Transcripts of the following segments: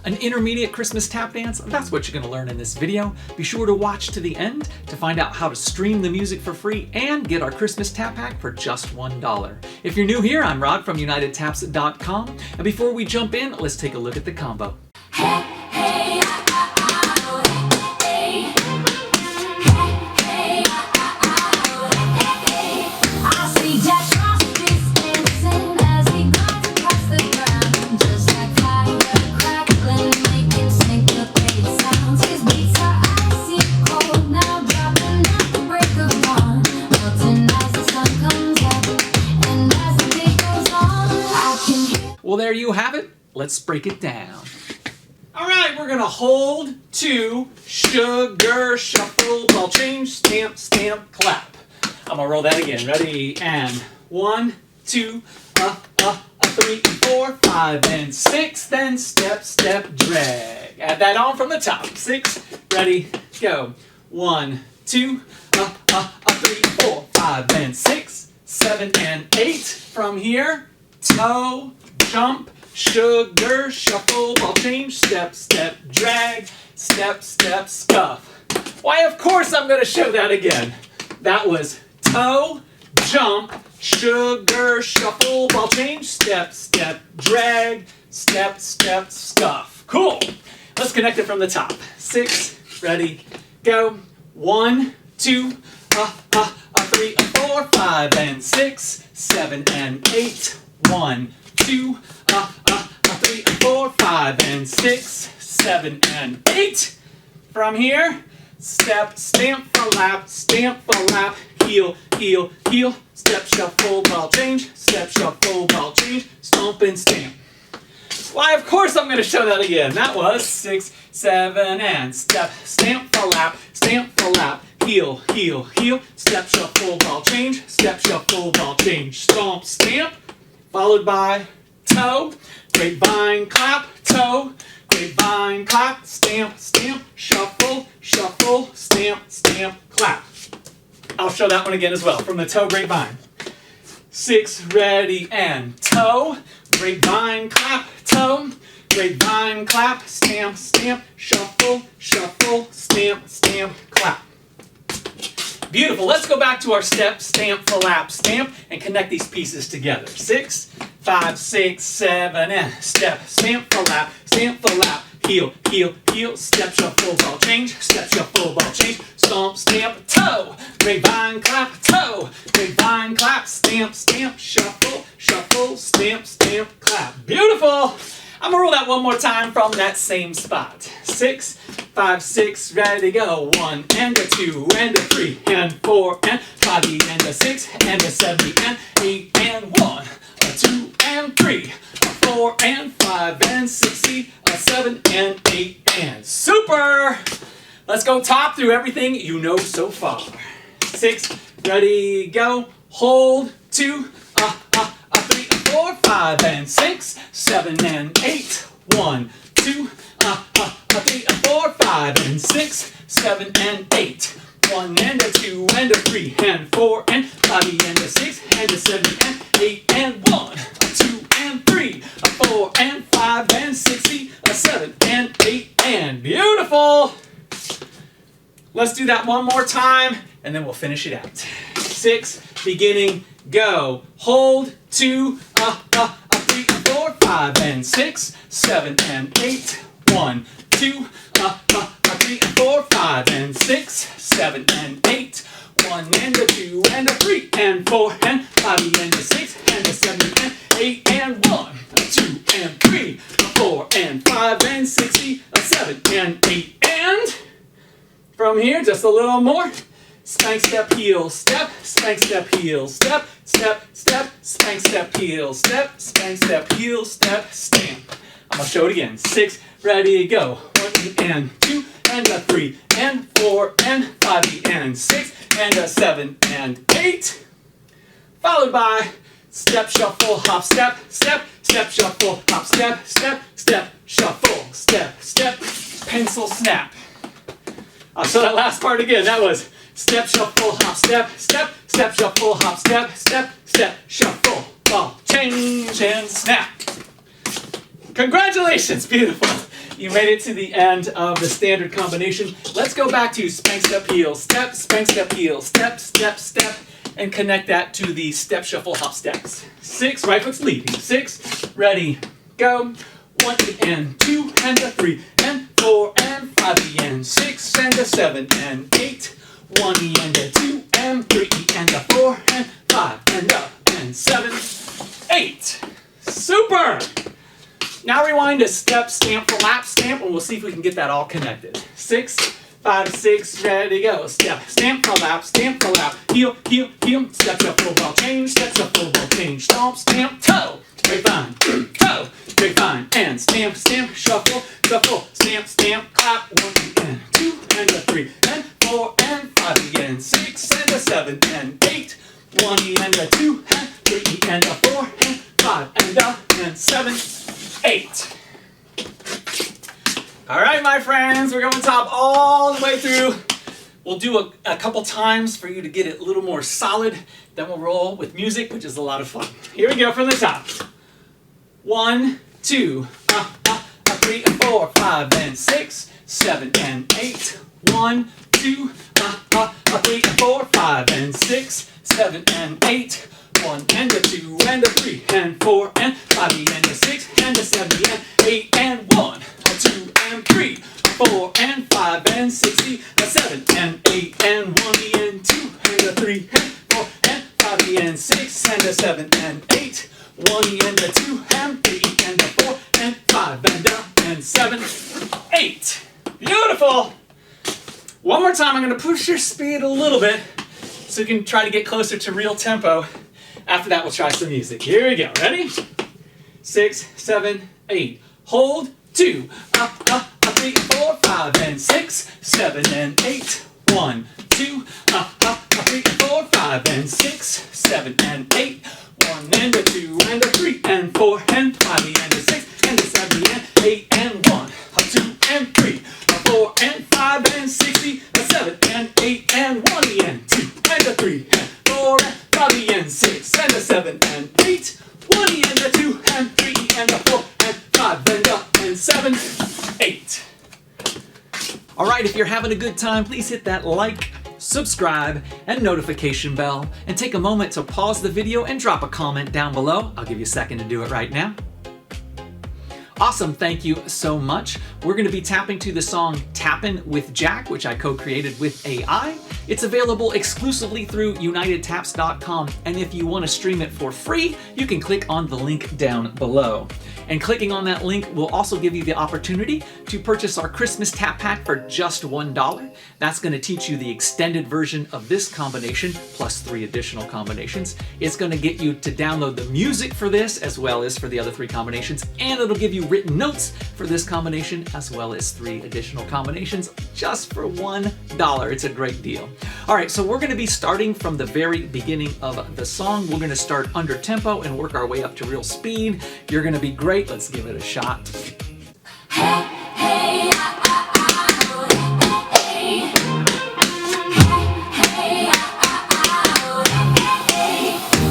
An intermediate Christmas tap dance? That's what you're going to learn in this video. Be sure to watch to the end to find out how to stream the music for free and get our Christmas tap pack for just $1. If you're new here, I'm Rod from UnitedTaps.com. And before we jump in, let's take a look at the combo. Well, there you have it. Let's break it down. All right, we're gonna hold to sugar, shuffle, ball change, stamp, stamp, clap. I'm gonna roll that again. Ready? And 1, 2, 3, 4, 5, and 6. Then step, step, drag. Add that on from the top. 6. Ready? Go. 1, 2, 3, 4, 5, and 6, 7, and 8. From here, toe, jump, sugar, shuffle, ball change, step, step, drag, step, step, scuff. Why, of course I'm going to show that again. That was toe, jump, sugar, shuffle, ball change, step, step, drag, step, step, scuff. Cool. Let's connect it from the top. 6, ready, go. 1, 2, 3, 4, 5, and 6, 7, and 8. 1, 2, 3, 4, 5, and 6, 7, and 8. From here, step, stamp, flap, heel, heel, heel, step, shuffle, ball change, step, shuffle, ball change, stomp and stamp. Why, of course I'm going to show that again. That was 6, 7, and step, stamp, flap, heel, heel, heel, step, shuffle, ball change, step, shuffle, ball change, stomp, stamp, followed by toe, grapevine, clap, toe, grapevine, clap, stamp, stamp, shuffle, shuffle, stamp, stamp, clap. I'll show that one again as well, from the toe, grapevine. 6, ready, and toe, grapevine, clap, toe, grapevine, clap, stamp, stamp, shuffle, shuffle, stamp, stamp, clap. Beautiful. Let's go back to our step, stamp, flap, stamp, and connect these pieces together. 6, 5, 6, 7, and step, stamp, flap, heel, heel, heel, step, shuffle, ball change, step, shuffle, ball change, stomp, stamp, toe, grapevine, clap, toe, grapevine, clap, stamp, stamp, shuffle, shuffle, stamp, stamp, clap. Beautiful. I'm going to roll that one more time from that same spot. 6, 5, 6, ready, go. 1, and a 2, and a 3, and 4, and 5, and a 6, and a 7, and 8, and 1, a 2, and 3, a 4, and 5, and 6, a 7, and 8, and super! Let's go top through everything you know so far. 6, ready, go. Hold, 2, 3, 4, 5, and 6, 7, and 8. 1, 2, 3, 4, 5, and 6, 7, and 8. 1, and a 2, and a 3, and 4, and 5, and a 6, and a 7, and 8, and 1, a 2, and 3, a 4, and 5, and 6, a 7, and 8, and beautiful! Let's do that one more time, and then we'll finish it out. 6, beginning, go. Hold, 2, 3, 4, 5, and 6, 7, and 8. 1, 2, 3, 4, 5, and 6, 7, and 8. 1, and a 2, and a 3, and 4, and 5, and a 6, and a 7, and 8, and 1, a 2, and 3, a 4, and 5, and 6, a 7, and 8, and from here, just a little more. Spank, step, heel, step, spank, step, heel, step, step, step, spank, step, heel, step, spank, step, heel, step, stamp. I'm going to show it again. 6, ready, go. 1, and 2, and a 3, and 4, and 5, and 6, and a 7, and 8. Followed by step, shuffle, hop, step, step, step, shuffle, hop, step, step, step, shuffle, step, step, pencil, snap. I'll show that last part again. That was step, shuffle, hop, step, step, step, shuffle, hop, step, step, step, shuffle, ball, change, and snap. Congratulations, beautiful. You made it to the end of the standard combination. Let's go back to spank, step, heel, step, spank, step, heel, step, step, step, and connect that to the step, shuffle, hop steps. 6, right foot's leading. 6, ready, go. 1 and 2 and a 3 and 4 and 5 and 6 and a 7 and 8. 1 and a 2 and 3 and a 4 and 5 and up and 7, 8. Super! Now rewind to step, stamp, flap, stamp, and we'll see if we can get that all connected. 6, 5, 6, ready, go. Step, stamp, flap, heel, heel, heel, step, shuffle, ball change, step, shuffle, ball change, stomp, stamp, toe. Very fine, toe, very fine, and stamp, stamp, shuffle, shuffle, stamp, stamp, clap. 1 and 2 and a 3 and 4 and 5 and 6 and a 7 and 8. 1 and a 2 and 3 and a 4 and 5 and up and 7, 8. All right, my friends, we're going top all the way through. We'll do a couple times for you to get it a little more solid. Then we'll roll with music, which is a lot of fun. Here we go from the top. 1, 2, 3 and 4, 5 and 6, 7 and 8. 1, 2, 3 and 4, 5 and 6, 7 and 8. 1 and a 2 and a 3 and 4 and 5 and a 6 and a 7 and 8 and 1, 2 and 3, 4 and 5 and 6, a 7 and 8 and 1 and 2 and a 3 and 4 and 5 and 6 and a 7 and 8. 1 and a 2 and 3 and a 4 and 5 and up and 7, 8. Beautiful. One more time, I'm going to push your speed a little bit so you can try to get closer to real tempo. After that, we'll try some music. Here we go. Ready? 6, 7, 8. Hold. 2, 3, 4, 5 and 6, 7 and 8. 1, 2, 3, 4, 5 and 6, 7 and 8. 1 and a 2 and a 3 and 4 and 5 and a 6 and a 7 and 8 and 1, 2 and 3, 4 and 5 and 6, a 7 and 8 and 1 and 2 and a 3 and 4 and 5 and 6 and a 7 and 8. 1 and a 2 and 3 and a 4 and 5 and up and 7, 8. All right, if you're having a good time, please hit that like, subscribe, and notification bell, and take a moment to pause the video and drop a comment down below. I'll give you a second to do it right now. Awesome, thank you so much. We're going to be tapping to the song Tappin With Jack, which I co-created with AI. It's available exclusively through unitedtaps.com, and if you want to stream it for free, you can click on the link down below. And clicking on that link will also give you the opportunity to purchase our Christmas Tap Pack for just $1. That's going to teach you the extended version of this combination, plus 3 additional combinations. It's going to get you to download the music for this, as well as for the other 3 combinations, and it'll give you written notes for this combination, as well as 3 additional combinations, just for $1. It's a great deal. All right, so we're going to be starting from the very beginning of the song. We're going to start under tempo and work our way up to real speed. You're going to be great. Let's give it a shot. Hey, hey,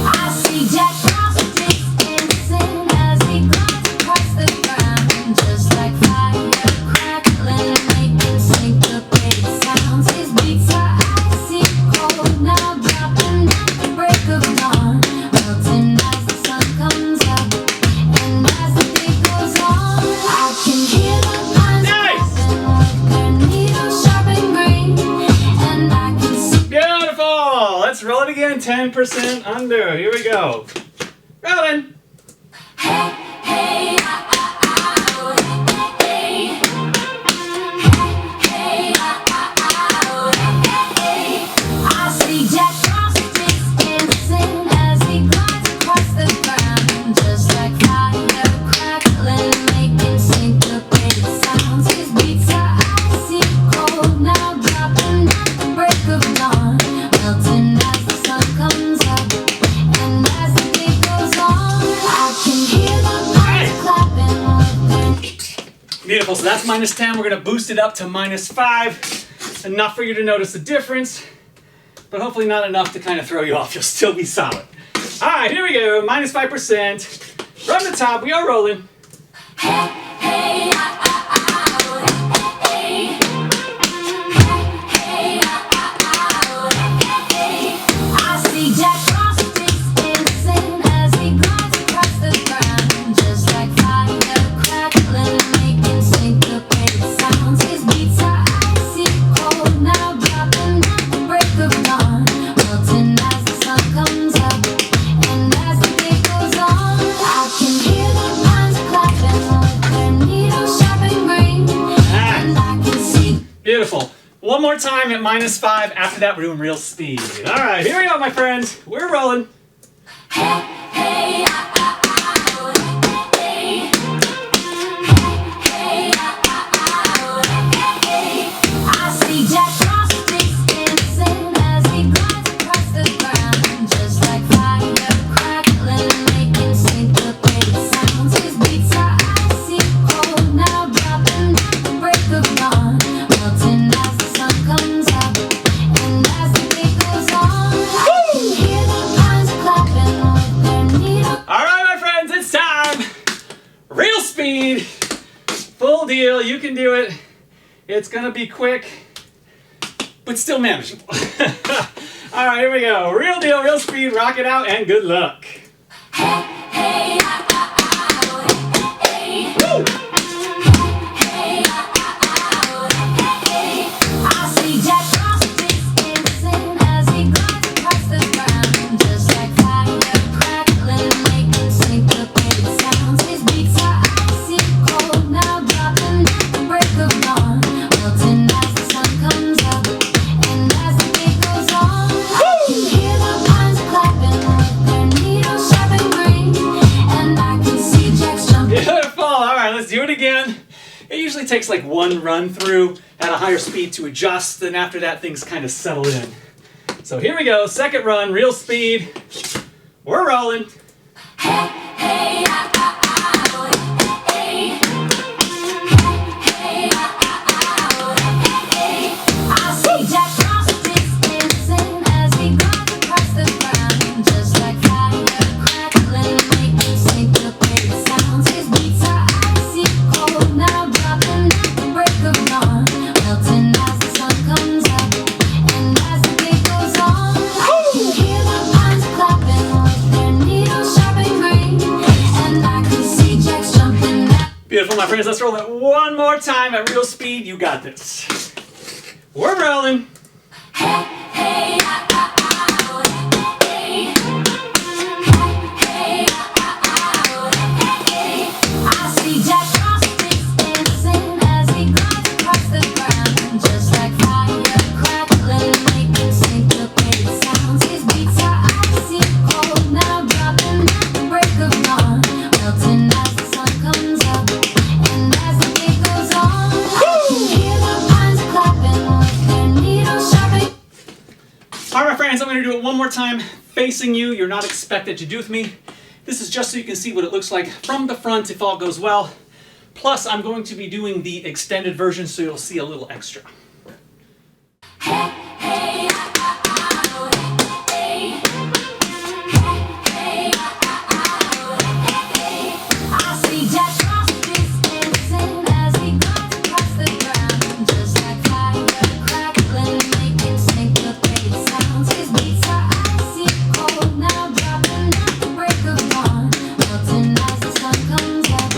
I see Jack dancing as he glides across the ground, just like fire crackling, making syncopated sounds. His beats are icy cold, now dropping at the break of dawn, melting as the sun comes up, and as the day goes on, I can hear the pines clapping with their needles sharp and green, and I can see. Beautiful! Let's roll it again. 10% under. Here we go. Rolling. Hey, hey, I see Jack dancing as he glides across the ground, just like fire crackling, making syncopated sounds. His beats are icy cold, now dropping at the break of dawn, melting as the sun comes up, and as the day goes on, I can hear the pines clapping with their. Beautiful. So that's -10. We're going to boost it up to -5. Enough for you to notice the difference, but hopefully not enough to kind of throw you off. You'll still be solid. All right, here we go. -5%. From the top, we are rolling. Hey, hey, One more time at -5. After that, we're doing real speed. All right, here we go, my friends. We're rolling. I see Jack Frost dancing as he glides across the ground, just like fire crackling, making syncopated sounds. His beats are icy cold, now dropping at the break of dawn, melting as the sun comes up, and as the beat goes on, I can hear the pines clapping with their needle. All right, my friends, it's time. Real speed. Full deal. You can do it. It's going to be quick, but still manageable. All right, here we go. Real deal, real speed. Rock it out, and good luck. Woo! I see Jack Frost dancing as he glides across the ground, just like fire crackling, making syncopated sounds. His beats are icy cold, now dropping at the break of dawn, melting as the sun comes up, and as the beat goes on, I can hear the pines clapping with their needles sharp and green, and I can see Jack's jumping. Beautiful. All right, let's do it again. It usually takes like one run through at a higher speed to adjust, and after that, things kind of settle in. So here we go. Second run, real speed. We're rolling. I see Jack Frost dancing as he glides across the ground, just like fire crackling, making syncopated sounds. His beats are icy cold, now dropping at the break of dawn, melting as the sun comes up, and as the beat goes on, I can hear the pines clapping with their needles sharp and green, and I can see Jack's jumping at. Beautiful, my friends. Let's roll it one more time at real speed. You got this. We're rolling. I see Jack Frost dancing as he glides across the ground, just like fire crackling, making syncopated sounds. His beats are icy cold, now dropping at the break of dawn, melting as the sun comes up, and as the beat goes on, I can hear the pines clapping with their needles sharp. All right, my friends, I'm going to do it one more time facing you. You're not expected to do with me. This is just so you can see what it looks like from the front if all goes well. Plus, I'm going to be doing the extended version, so you'll see a little extra. I see Jack Frost dancing as he glides across the ground, just like fire crackling, making syncopated sounds. His beats are icy cold, now dropping at the break of dawn, melting as the sun comes up,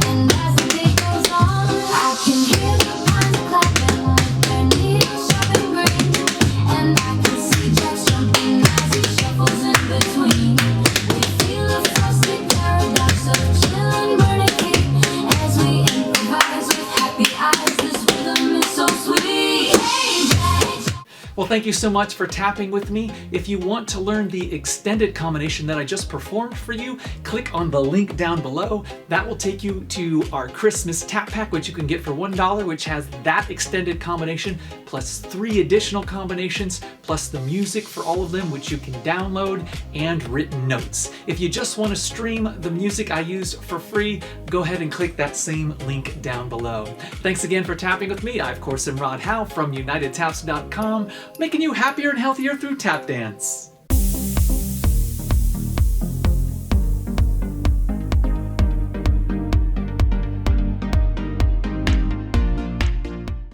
and as the beat goes on, I can hear the pines clapping with their needles sharp and green, and I can see Jack's jumping as he shuffles in between. We feel a frosty paradox of chill and burning heat as we improvise with happy eyes. This rhythm is so sweet. Hey, Jack. Well, thank you so much for tapping with me. If you want to learn the extended combination that I just performed for you, click on the link down below. That will take you to our Christmas tap pack, which you can get for $1, which has that extended combination, plus 3 additional combinations, plus the music for all of them, which you can download, and written notes. If you just want to stream the music I use for free, go ahead and click that same link down below. Thanks again for tapping with me. I, of course, am Rod Howe from UnitedTaps.com, making you happier and healthier through tap dance.